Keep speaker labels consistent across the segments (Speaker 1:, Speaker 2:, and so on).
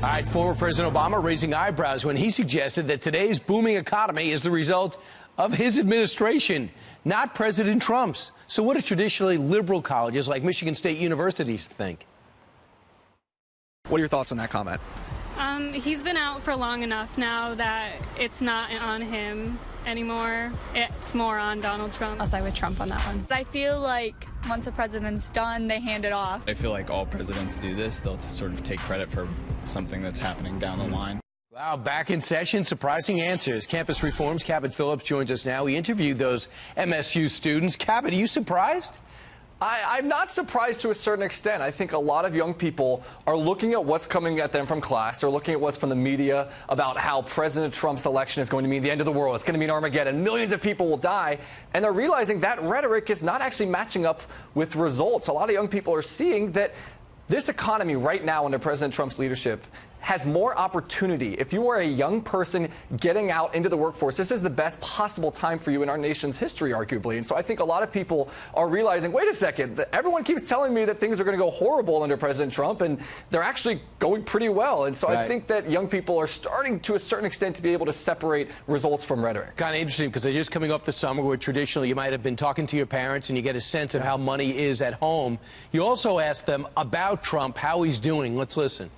Speaker 1: All right, former President Obama raising eyebrows when he suggested that today's booming economy is the result of his administration, not President Trump's. So what do traditionally liberal colleges like Michigan State universities think?
Speaker 2: What are your thoughts on that comment?
Speaker 3: He's been out for long enough now that it's not on him anymore. It's more on Donald Trump.
Speaker 4: I'll side with Trump on that one.
Speaker 5: I feel like once a president's done, they hand it off.
Speaker 6: I feel like all presidents do this. They'll just sort of take credit for something that's happening down the line.
Speaker 1: Wow, back in session, surprising answers. Campus Reform's Cabot Phillips joins us now. We interviewed those MSU students. Cabot, are you surprised?
Speaker 2: I'm not surprised to a certain extent. I think a lot of young people are looking at what's coming at them from class. They're looking at what's from the media about how President Trump's election is going to mean the end of the world. It's going to mean Armageddon. Millions of people will die. And they're realizing that rhetoric is not actually matching up with results. A lot of young people are seeing that this economy right now under President Trump's leadership has more opportunity. If you are a young person getting out into the workforce, this is the best possible time for you in our nation's history, arguably. And so I think a lot of people are realizing, wait a second, everyone keeps telling me that things are going to go horrible under President Trump, and they're actually going pretty well. And so I think that young people are starting to a certain extent to be able to separate results from rhetoric.
Speaker 1: Kind of interesting because they're just coming off the summer where traditionally you might have been talking to your parents and you get a sense of how money is at home. You also ask them about Trump, how he's doing. Let's listen.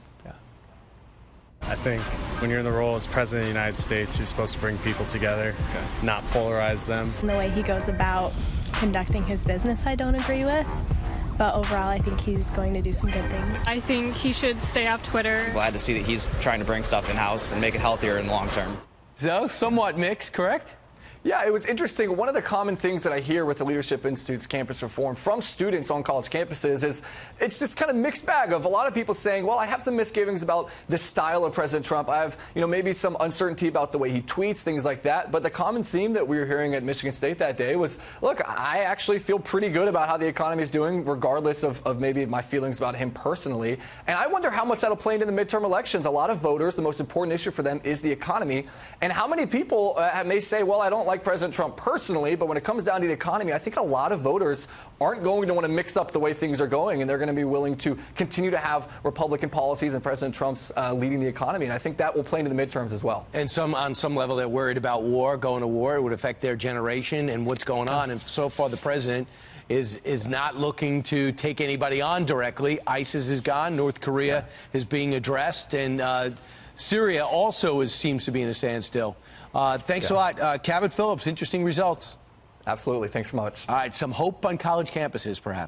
Speaker 7: I think when you're in the role as President of the United States, you're supposed to bring people together, not polarize them.
Speaker 4: And the way he goes about conducting his business, I don't agree with. But overall, I think he's going to do some good things.
Speaker 3: I think he should stay off Twitter.
Speaker 8: Glad to see that he's trying to bring stuff in-house and make it healthier in the long term.
Speaker 1: So, somewhat mixed, correct?
Speaker 2: Yeah, it was interesting. One of the common things that I hear with the Leadership Institute's campus reform from students on college campuses is it's this kind of mixed bag of a lot of people saying, well, I have some misgivings about the style of President Trump. I have, maybe some uncertainty about the way he tweets, things like that. But the common theme that we were hearing at Michigan State that day was, look, I actually feel pretty good about how the economy is doing, regardless of maybe my feelings about him personally. And I wonder how much that'll play into the midterm elections. A lot of voters, the most important issue for them is the economy. And how many people may say, well, I don't like President Trump personally, but when it comes down to the economy, I think a lot of voters aren't going to want to mix up the way things are going, and they're going to be willing to continue to have Republican policies and President Trump's leading the economy. And I think that will play into the midterms as well.
Speaker 1: And on some level, they're worried about war, going to war. It would affect their generation and what's going on. And so far, the president is not looking to take anybody on directly. ISIS is gone. North Korea is being addressed. And Syria also seems to be in a standstill. Thanks a lot. Cabot Phillips, interesting results.
Speaker 2: Absolutely. Thanks so much.
Speaker 1: All right, some hope on college campuses, perhaps.